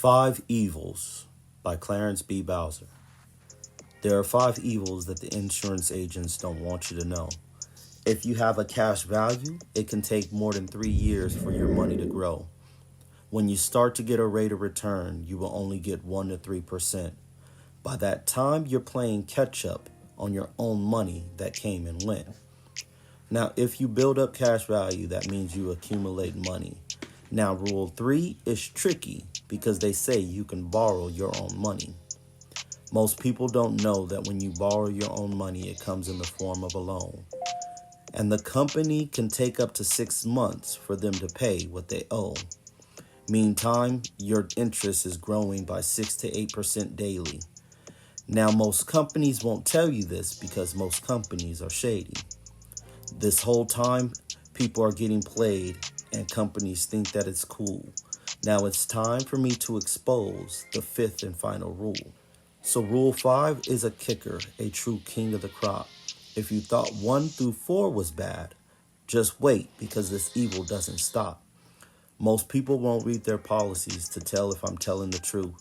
Five Evils by Clarence B. Bowser. There are five evils that the insurance agents don't want you to know. If you have a cash value, it can take more than 3 years for your money to grow. When you start to get a rate of return, you will only get 1 to 3%. By that time, you're playing catch up on your own money that came and went. Now, if you build up cash value, that means you accumulate money. Now, rule 3 is tricky because they say you can borrow your own money. Most people don't know that when you borrow your own money, it comes in the form of a loan. And the company can take up to 6 months for them to pay what they owe. Meantime, your interest is growing by 6 to 8% daily. Now, most companies won't tell you this because most companies are shady. This whole time, people are getting played and companies think that it's cool. Now it's time for me to expose the fifth and final rule. So rule 5 is a kicker, a true king of the crop. If you thought 1 through 4 was bad, just wait because this evil doesn't stop. Most people won't read their policies to tell if I'm telling the truth.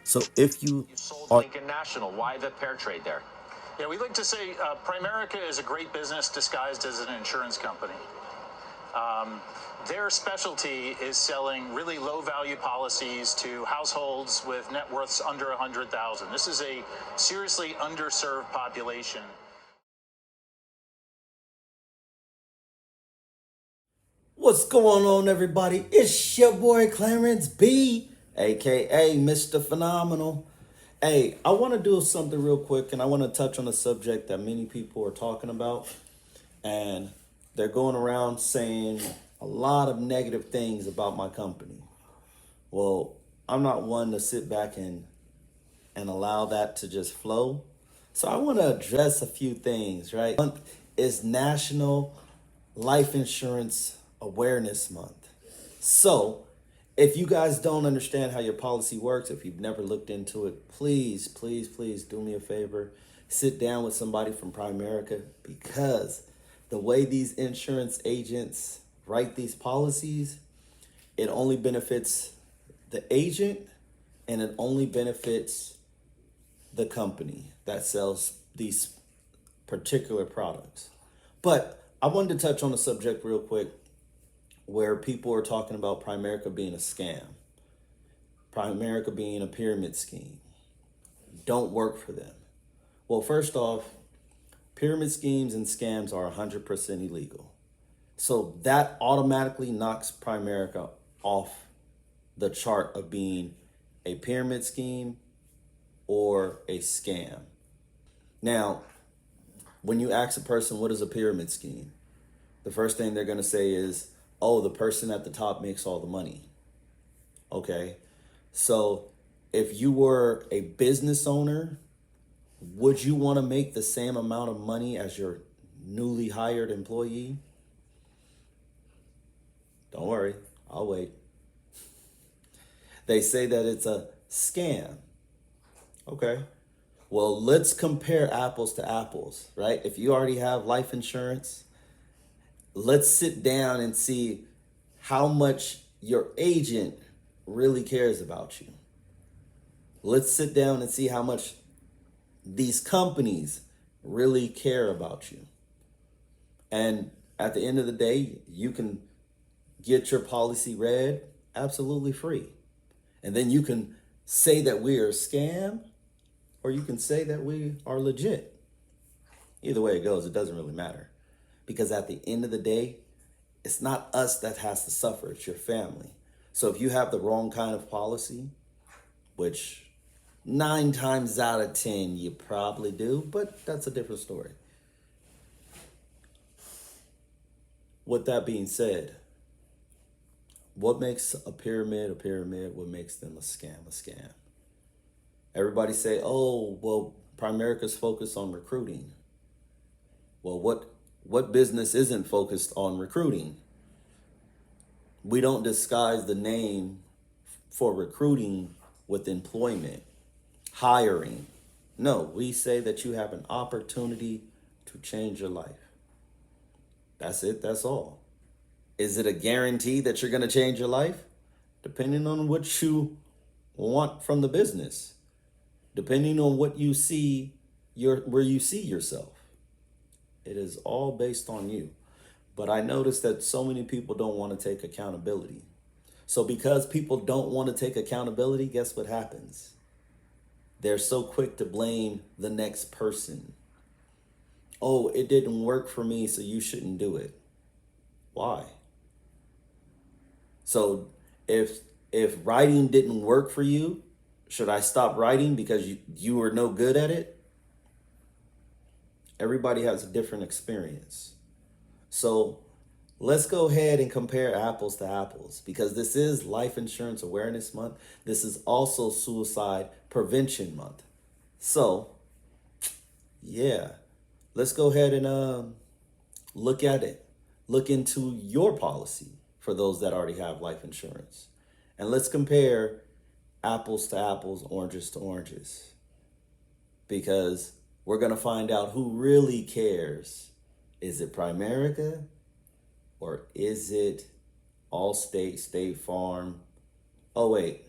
So if you sold Lincoln National, why the pair trade there? Yeah, we like to say Primerica is a great business disguised as an insurance company. Their specialty is selling really low-value policies to households with net worths under $100,000. This is a seriously underserved population. What's going on, everybody? It's your boy Clarence B, aka Mr. Phenomenal. Hey, I want to do something real quick, and I want to touch on a subject that many people are talking about, and they're going around saying a lot of negative things about my company. Well, I'm not one to sit back and allow that to just flow. So I want to address a few things, right? Month is National Life Insurance Awareness Month. So if you guys don't understand how your policy works, if you've never looked into it, please do me a favor. Sit down with somebody from Primerica, because the way these insurance agents write these policies, it only benefits the agent and it only benefits the company that sells these particular products. But I wanted to touch on the subject real quick where people are talking about Primerica being a scam, Primerica being a pyramid scheme. Don't work for them. Well, first off, pyramid schemes and scams are 100% illegal. So that automatically knocks Primerica off the chart of being a pyramid scheme or a scam. Now, when you ask a person what is a pyramid scheme, the first thing they're going to say is, oh, the person at the top makes all the money. Okay, so if you were a business owner, would you want to make the same amount of money as your newly hired employee? Don't worry, I'll wait. They say that it's a scam. Okay, well, let's compare apples to apples, right? If you already have life insurance, let's sit down and see how much your agent really cares about you. Let's sit down and see how much these companies really care about you. And at the end of the day, you can get your policy read absolutely free. And then you can say that we are a scam, or you can say that we are legit. Either way it goes, it doesn't really matter. Because at the end of the day, it's not us that has to suffer, it's your family. So if you have the wrong kind of policy, which 9 times out of 10 you probably do, but that's a different story. With that being said, what makes a pyramid a pyramid? What makes them a scam a scam? Everybody say, oh, well, Primerica's focused on recruiting. Well, what business isn't focused on recruiting? We don't disguise the name for recruiting with employment, hiring. No, we say that you have an opportunity to change your life. That's it, that's all. Is it a guarantee that you're going to change your life? Depending on what you want from the business, depending on what you see, where you see yourself. It is all based on you. But I noticed that so many people don't want to take accountability. So because people don't want to take accountability, guess what happens? They're so quick to blame the next person. Oh, it didn't work for me, so you shouldn't do it. Why? So if writing didn't work for you, should I stop writing because you were no good at it? Everybody has a different experience. So let's go ahead and compare apples to apples, because this is Life Insurance Awareness Month. This is also Suicide Prevention Month. So, yeah, let's go ahead and look at it. Look into your policy for those that already have life insurance. And let's compare apples to apples, oranges to oranges, because we're going to find out who really cares. Is it Primerica? Or is it Allstate, State Farm? Oh, wait.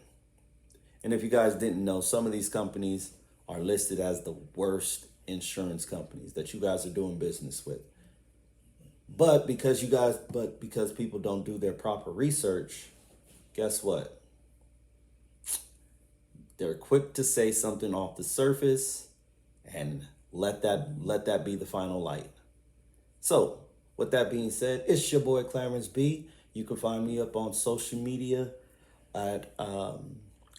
And if you guys didn't know, some of these companies are listed as the worst insurance companies that you guys are doing business with. But because people don't do their proper research, guess what? They're quick to say something off the surface and let that be the final light. So, with that being said, it's your boy Clarence B. You can find me up on social media at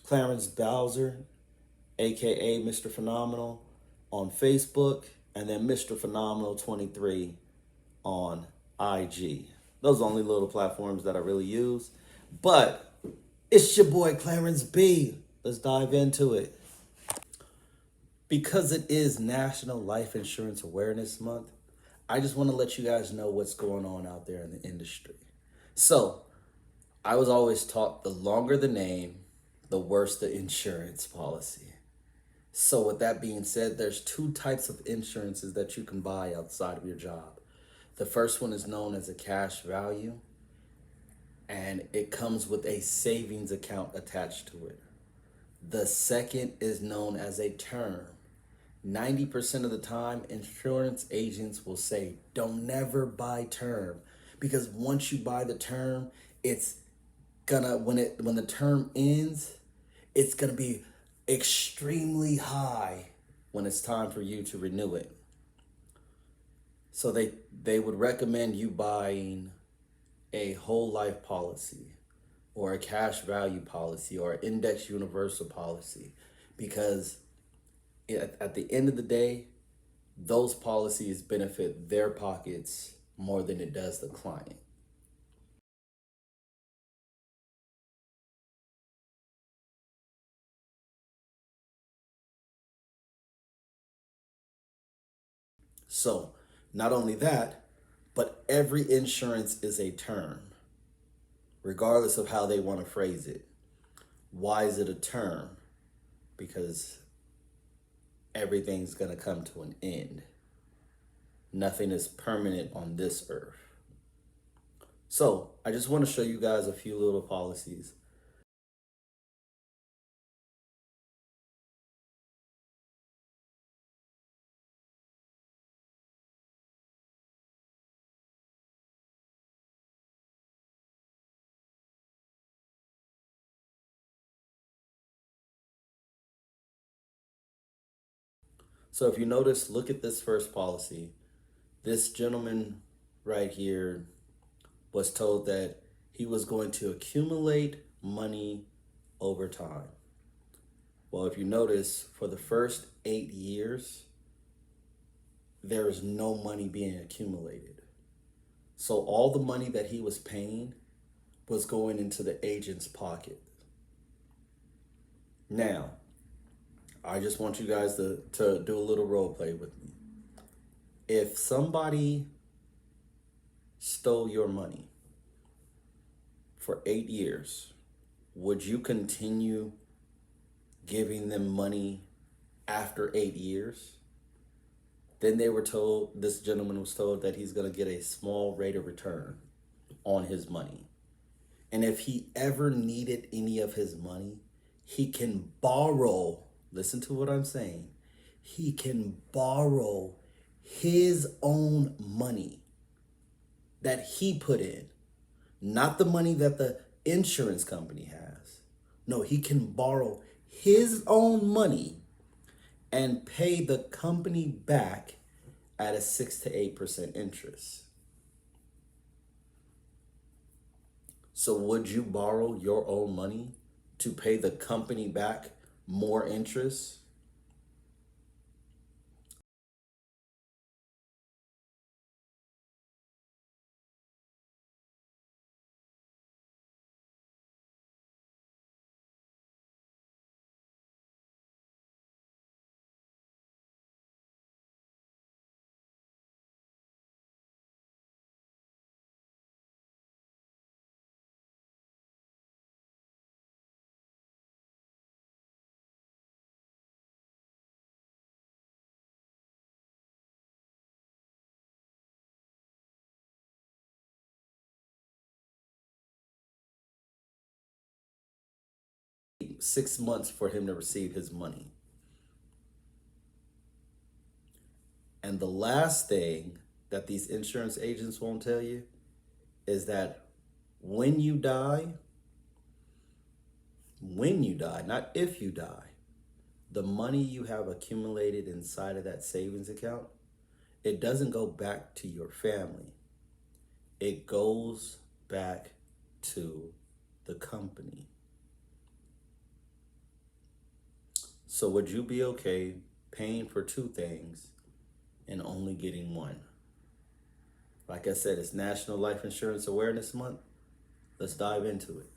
Clarence Bowser, aka Mr. Phenomenal, on Facebook, and then Mr. Phenomenal 23 on IG. Those are the only little platforms that I really use. But it's your boy Clarence B. Let's dive into it. Because it is National Life Insurance Awareness Month, I just want to let you guys know what's going on out there in the industry. So, I was always taught the longer the name, the worse the insurance policy. So with that being said, there's two types of insurances that you can buy outside of your job. The first one is known as a cash value, and it comes with a savings account attached to it. The second is known as a term. 90% of the time, insurance agents will say, don't never buy term, because once you buy the term, it's gonna, when the term ends, it's gonna be extremely high when it's time for you to renew it. So they would recommend you buying a whole life policy or a cash value policy or an index universal policy, because at the end of the day, those policies benefit their pockets more than it does the client. So not only that, but every insurance is a term, regardless of how they want to phrase it. Why is it a term? Because everything's going to come to an end. Nothing is permanent on this earth. So I just want to show you guys a few little policies. So if you notice, look at this first policy. This gentleman right here was told that he was going to accumulate money over time. Well, if you notice, for the first 8 years, there is no money being accumulated. So all the money that he was paying was going into the agent's pocket. Now, I just want you guys to do a little role play with me. If somebody stole your money for 8 years, would you continue giving them money after 8 years? Then this gentleman was told that he's going to get a small rate of return on his money. And if he ever needed any of his money, he can borrow, listen to what I'm saying, he can borrow his own money that he put in, not the money that the insurance company has. No, he can borrow his own money and pay the company back at a 6 to 8% interest. So would you borrow your own money to pay the company back more interest? Six months for him to receive his money. And the last thing that these insurance agents won't tell you is that when you die, not if you die, the money you have accumulated inside of that savings account, it doesn't go back to your family. It goes back to the company. So would you be okay paying for two things and only getting one? Like I said, it's National Life Insurance Awareness Month. Let's dive into it.